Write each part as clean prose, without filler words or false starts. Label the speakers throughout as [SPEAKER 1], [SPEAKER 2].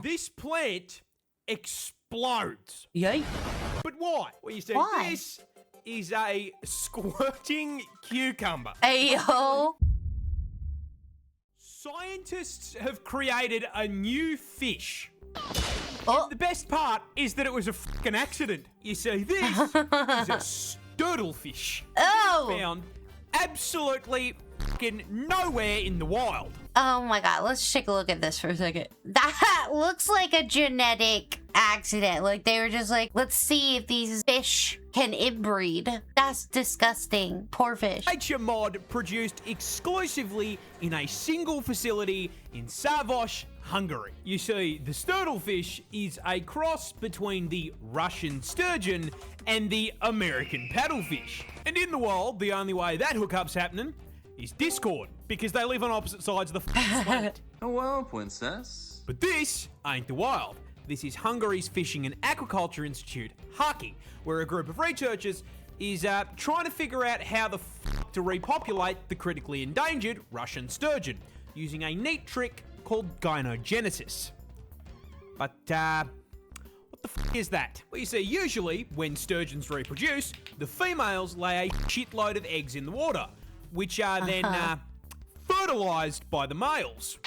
[SPEAKER 1] This plant explodes.
[SPEAKER 2] Yay.
[SPEAKER 1] But why? Well, you see,
[SPEAKER 2] Why?
[SPEAKER 1] this is a squirting cucumber.
[SPEAKER 2] Ayo.
[SPEAKER 1] Scientists have created a new fish.
[SPEAKER 2] Oh.
[SPEAKER 1] The best part is that it was a fucking accident. You see, this is a sturgeon-paddlefish.
[SPEAKER 2] Oh.
[SPEAKER 1] Found absolutely fucking nowhere in the wild.
[SPEAKER 2] Oh my god, let's take a look at this for a second. That looks like a genetic accident. Like they were just like, let's see if these fish can inbreed. That's disgusting. Poor fish.
[SPEAKER 1] Nature Mod produced exclusively in a single facility in Savosh, Hungary. You see, the sturgeonfish is a cross between the Russian sturgeon and the American paddlefish. And in the wild, the only way that hookup's happening is Discord, because they live on opposite sides of the planet.
[SPEAKER 3] Hello, princess.
[SPEAKER 1] But this ain't the wild. This is Hungary's Fishing and Aquaculture Institute, Haki, where a group of researchers is trying to figure out how the f to repopulate the critically endangered Russian sturgeon, using a neat trick called gynogenesis. But, what the f is that? Well, you see, usually, when sturgeons reproduce, the females lay a shitload of eggs in the water, which are then fertilized by the males.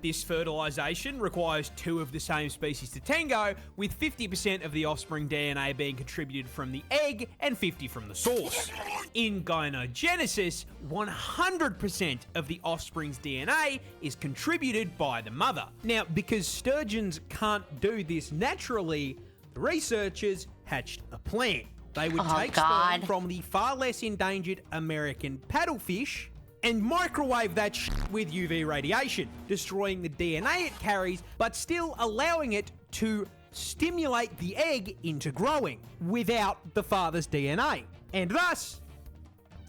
[SPEAKER 1] This fertilization requires two of the same species to tango, with 50% of the offspring DNA being contributed from the egg and 50% from the source. In gynogenesis, 100% of the offspring's DNA is contributed by the mother. Now, because sturgeons can't do this naturally, the researchers hatched a plan. They would take sperm from the far less endangered American paddlefish and microwave that shit with UV radiation, destroying the DNA it carries, but still allowing it to stimulate the egg into growing without the father's DNA. And thus,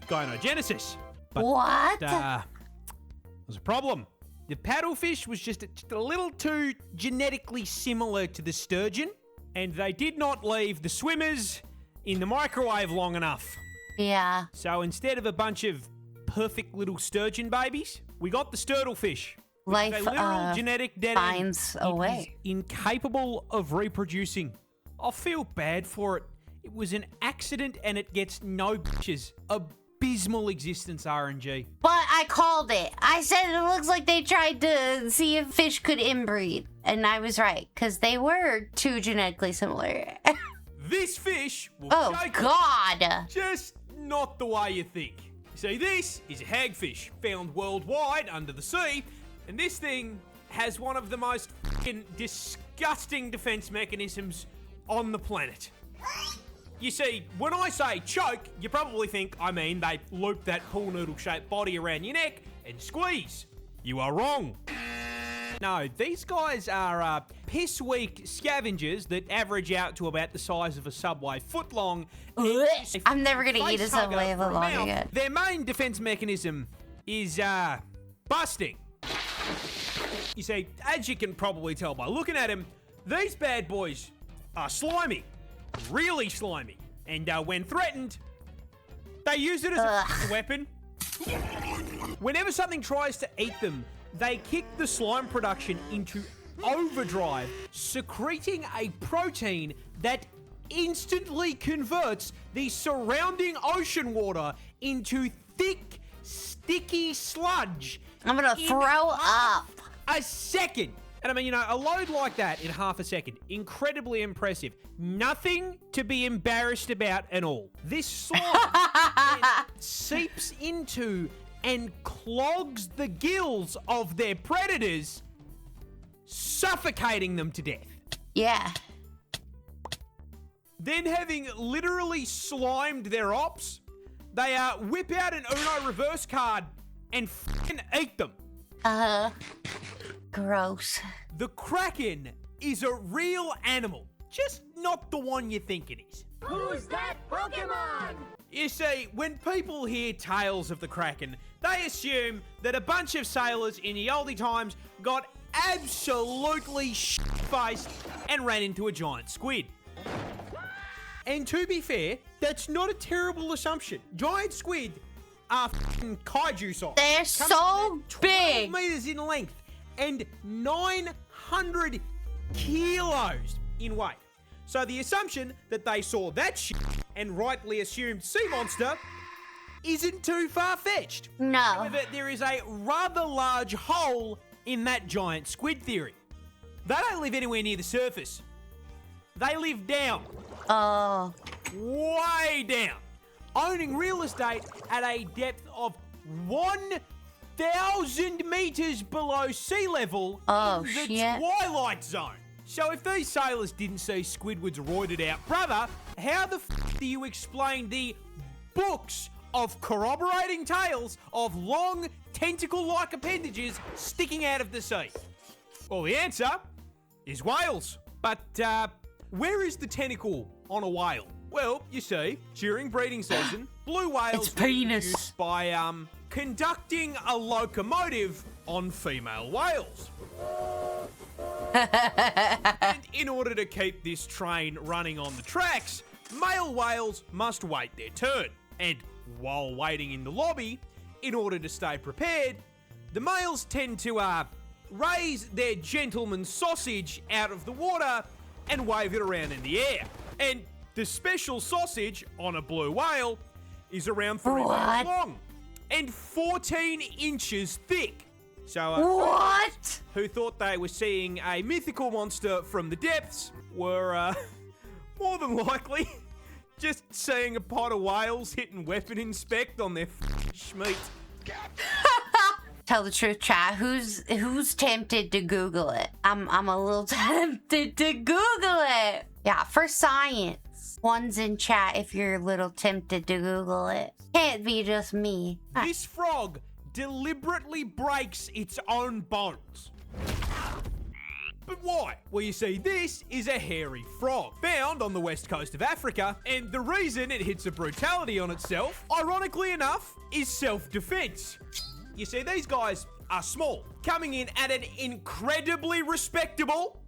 [SPEAKER 1] gynogenesis. But,
[SPEAKER 2] What?
[SPEAKER 1] there's a problem. The paddlefish was just a little too genetically similar to the sturgeon, and they did not leave the swimmers in the microwave long enough.
[SPEAKER 2] Yeah.
[SPEAKER 1] So instead of a bunch of perfect little sturgeon babies, we got the sturgeonfish.
[SPEAKER 2] Life
[SPEAKER 1] A literal genetic dead end.
[SPEAKER 2] finds a way.
[SPEAKER 1] It is incapable of reproducing. I feel bad for it. It was an accident and it gets no bitches. Abysmal existence, RNG.
[SPEAKER 2] But I called it. I said it looks like they tried to see if fish could inbreed. And I was right, because they were too genetically similar.
[SPEAKER 1] This fish will
[SPEAKER 2] Oh,
[SPEAKER 1] shake
[SPEAKER 2] God.
[SPEAKER 1] just not the way you think. See, this is a hagfish found worldwide under the sea, and this thing has one of the most fucking disgusting defense mechanisms on the planet. You see, when I say choke, you probably think I mean they loop that pool noodle-shaped body around your neck and squeeze. You are wrong. No, these guys are piss-weak scavengers that average out to about the size of a Subway footlong.
[SPEAKER 2] I'm never going to eat a Subway
[SPEAKER 1] for a
[SPEAKER 2] long
[SPEAKER 1] mouth.
[SPEAKER 2] again.
[SPEAKER 1] Their main defense mechanism is busting. You see, as you can probably tell by looking at them, these bad boys are slimy. Really slimy. And when threatened, they use it as a weapon. Whenever something tries to eat them, they kick the slime production into overdrive, secreting a protein that instantly converts the surrounding ocean water into thick, sticky sludge.
[SPEAKER 2] I'm going to throw up.
[SPEAKER 1] A second. And I mean, you know, a load like that in half a second, incredibly impressive. Nothing to be embarrassed about at all. This slime then seeps into and clogs the gills of their predators, suffocating them to death.
[SPEAKER 2] Yeah.
[SPEAKER 1] Then, having literally slimed their ops, they whip out an Uno reverse card and fucking eat them.
[SPEAKER 2] Gross.
[SPEAKER 1] The Kraken is a real animal, just not the one you think it is.
[SPEAKER 4] Who's that Pokemon?
[SPEAKER 1] You see, when people hear tales of the Kraken, they assume that a bunch of sailors in the oldie times got absolutely shit-faced and ran into a giant squid. And to be fair, that's not a terrible assumption. Giant squid are f***ing kaiju size.
[SPEAKER 2] They're so big.
[SPEAKER 1] 12 meters in length and 900 100 kilos in weight. So the assumption that they saw that shit and rightly assumed sea monster isn't too far-fetched.
[SPEAKER 2] No.
[SPEAKER 1] However, there is a rather large hole in that giant squid theory. They don't live anywhere near the surface. They live down.
[SPEAKER 2] Oh.
[SPEAKER 1] Way down. Owning real estate at a depth of 1,000 meters below sea level
[SPEAKER 2] Oh,
[SPEAKER 1] in the
[SPEAKER 2] shit.
[SPEAKER 1] twilight zone. So if these sailors didn't see Squidward's roided out brother, how the f*** do you explain the books of corroborating tales of long, tentacle-like appendages sticking out of the sea? Well, the answer is whales. But, where is the tentacle on a whale? Well, you see, during breeding season, blue whales
[SPEAKER 2] It's
[SPEAKER 1] were
[SPEAKER 2] penis.
[SPEAKER 1] produced by, conducting a locomotive on female whales. And in order to keep this train running on the tracks, male whales must wait their turn. And while waiting in the lobby, in order to stay prepared, the males tend to raise their gentleman's sausage out of the water and wave it around in the air. And the special sausage on a blue whale is around 3
[SPEAKER 2] What?
[SPEAKER 1] meters long and 14 inches thick. So,
[SPEAKER 2] What?
[SPEAKER 1] who thought they were seeing a mythical monster from the depths were, more than likely just seeing a pot of whales hitting weapon inspect on their schmeat.
[SPEAKER 2] Tell the truth, chat. Who's tempted to Google it? I'm a little tempted to Google it. Yeah, for science. One's in chat if you're a little tempted to Google it. Can't be just me.
[SPEAKER 1] This frog deliberately breaks its own bones. But why? Well, you see, this is a hairy frog found on the west coast of Africa, and the reason it hits a brutality on itself, ironically enough, is self-defense. You see, these guys are small, coming in at an incredibly respectable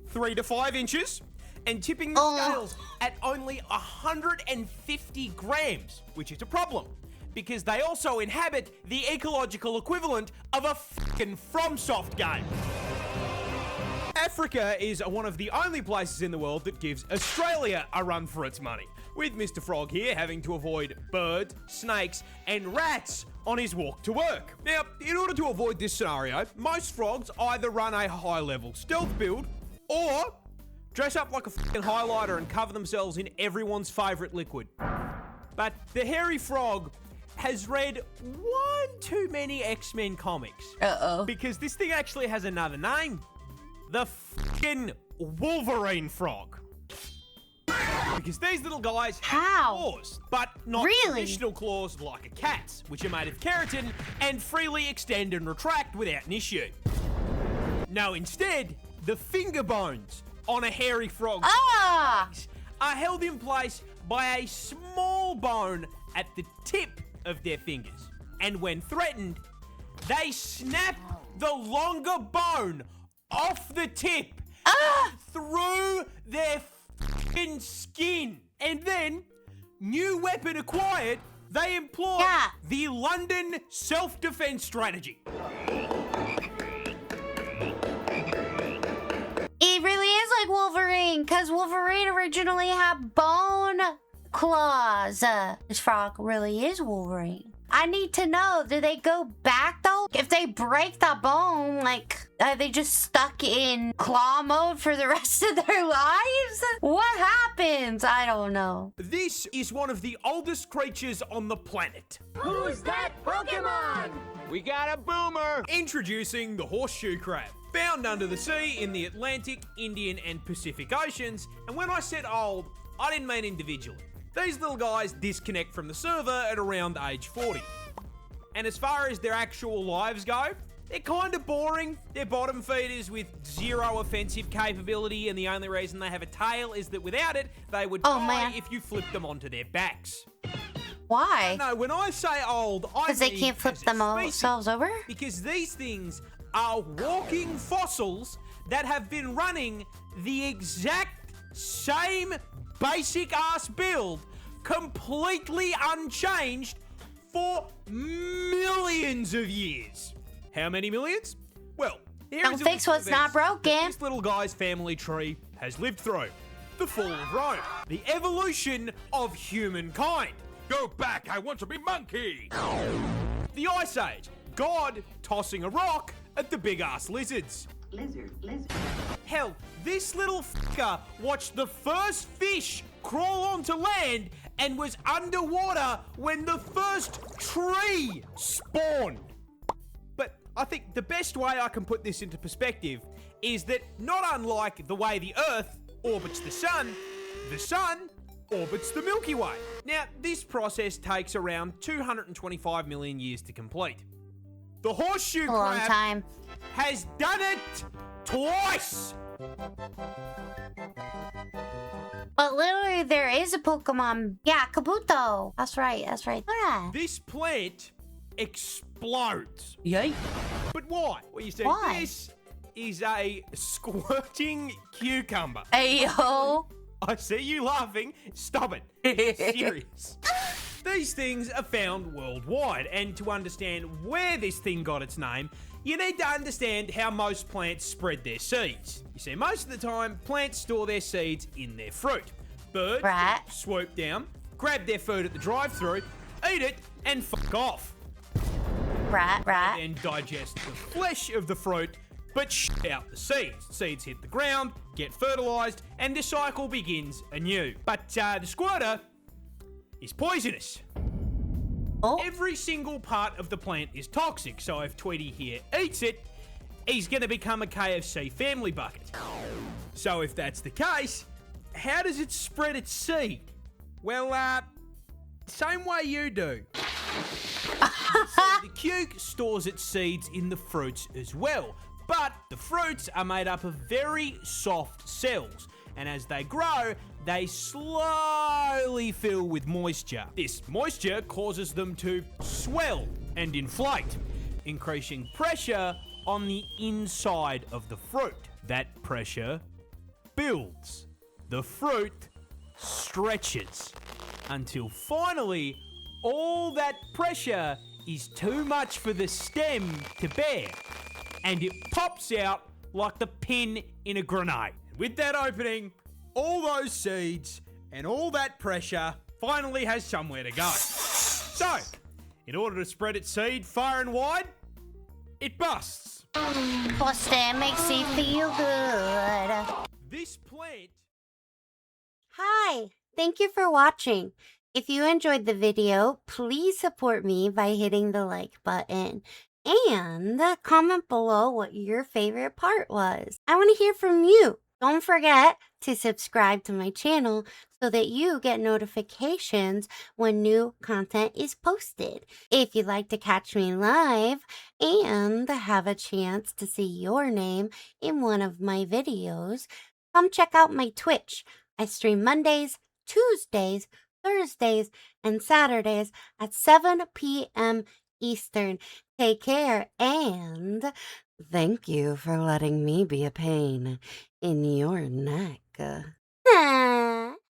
[SPEAKER 1] 3 to 5 inches, and tipping the scales at only 150 grams, which is a problem, because they also inhabit the ecological equivalent of a fucking FromSoft game. Africa is one of the only places in the world that gives Australia a run for its money, with Mr. Frog here having to avoid birds, snakes, and rats on his walk to work. Now, in order to avoid this scenario, most frogs either run a high-level stealth build or dress up like a fucking highlighter and cover themselves in everyone's favourite liquid. But the hairy frog has read one too many X-Men comics.
[SPEAKER 2] Uh-oh.
[SPEAKER 1] Because this thing actually has another name. The fucking Wolverine frog. Because these little guys have
[SPEAKER 2] How?
[SPEAKER 1] claws, but not
[SPEAKER 2] Really?
[SPEAKER 1] traditional claws like a cat's, which are made of keratin and freely extend and retract without an issue. No, instead, the finger bones on a hairy frog's legs are held in place by a small bone at the tip of their fingers. And when threatened, they snap the longer bone off the tip through their fucking skin. And then, new weapon acquired, they employ the London self-defense strategy.
[SPEAKER 2] It really is like Wolverine, because Wolverine originally had bone claws. This frog really is Wolverine. I need to know, do they go back though? If they break the bone, like, are they just stuck in claw mode for the rest of their lives? What happens? I don't know.
[SPEAKER 1] This is one of the oldest creatures on the planet.
[SPEAKER 4] Who's that Pokemon?
[SPEAKER 5] We got a boomer!
[SPEAKER 1] Introducing the horseshoe crab. Found under the sea in the Atlantic, Indian, and Pacific Oceans. And when I said old, I didn't mean individually. These little guys disconnect from the server at around age 40. And as far as their actual lives go, they're kind of boring. They're bottom feeders with zero offensive capability, and the only reason they have a tail is that without it, they would die if you flipped them onto their backs.
[SPEAKER 2] Why?
[SPEAKER 1] No, when I say old, I mean
[SPEAKER 2] Because they can't flip
[SPEAKER 1] as a
[SPEAKER 2] themselves over?
[SPEAKER 1] Because these things are walking fossils that have been running the exact same basic ass build, completely unchanged, for millions of years. How many millions? Well, Here
[SPEAKER 2] Don't
[SPEAKER 1] is a
[SPEAKER 2] fix
[SPEAKER 1] list of
[SPEAKER 2] what's not
[SPEAKER 1] events that
[SPEAKER 2] broken.
[SPEAKER 1] This little guy's family tree has lived through. The fall of Rome. The evolution of humankind.
[SPEAKER 5] Go back, I want to be monkey!
[SPEAKER 1] The Ice Age. God tossing a rock at the big-ass lizards.
[SPEAKER 6] Lizard.
[SPEAKER 1] Hell, this little fucker watched the first fish crawl onto land and was underwater when the first tree spawned. But I think the best way I can put this into perspective is that not unlike the way the Earth orbits the Sun orbits the Milky Way. Now, this process takes around 225 million years to complete. The horseshoe
[SPEAKER 2] A long
[SPEAKER 1] crab
[SPEAKER 2] time.
[SPEAKER 1] has done it twice.
[SPEAKER 2] But literally, there is a Pokemon. Yeah, Kabuto. That's right. Alright.
[SPEAKER 1] This plant explodes.
[SPEAKER 2] Yay.
[SPEAKER 1] But why? Well, you see,
[SPEAKER 2] Why?
[SPEAKER 1] this is a squirting cucumber.
[SPEAKER 2] Ayo.
[SPEAKER 1] I see you laughing. Stop it. It's serious. These things are found worldwide, and to understand where this thing got its name, you need to understand how most plants spread their seeds. You see, most of the time, plants store their seeds in their fruit. Birds
[SPEAKER 2] Right.
[SPEAKER 1] swoop down, grab their food at the drive-thru, eat it, and fuck off.
[SPEAKER 2] Right.
[SPEAKER 1] Then digest the flesh of the fruit, but shit out the seeds. Seeds hit the ground, get fertilized, and the cycle begins anew. But the squirter is poisonous.
[SPEAKER 2] Oh.
[SPEAKER 1] Every single part of the plant is toxic, so if Tweety here eats it, he's gonna become a KFC family bucket. So if that's the case, how does it spread its seed? Well, same way you do. The cuke stores its seeds in the fruits as well, but the fruits are made up of very soft cells, and as they grow, they slowly fill with moisture. This moisture causes them to swell and inflate, increasing pressure on the inside of the fruit. That pressure builds. The fruit stretches until finally all that pressure is too much for the stem to bear, and it pops out like the pin in a grenade. With that opening, all those seeds and all that pressure finally has somewhere to go. So, in order to spread its seed far and wide, it busts.
[SPEAKER 2] Bustin' makes you feel good.
[SPEAKER 1] This plant...
[SPEAKER 2] Hi, thank you for watching. If you enjoyed the video, please support me by hitting the like button and comment below what your favorite part was. I want to hear from you. Don't forget to subscribe to my channel so that you get notifications when new content is posted. If you'd like to catch me live and have a chance to see your name in one of my videos, come check out my Twitch. I stream Mondays, Tuesdays, Thursdays, and Saturdays at 7 p.m. Eastern. Take care and thank you for letting me be a pain in your neck.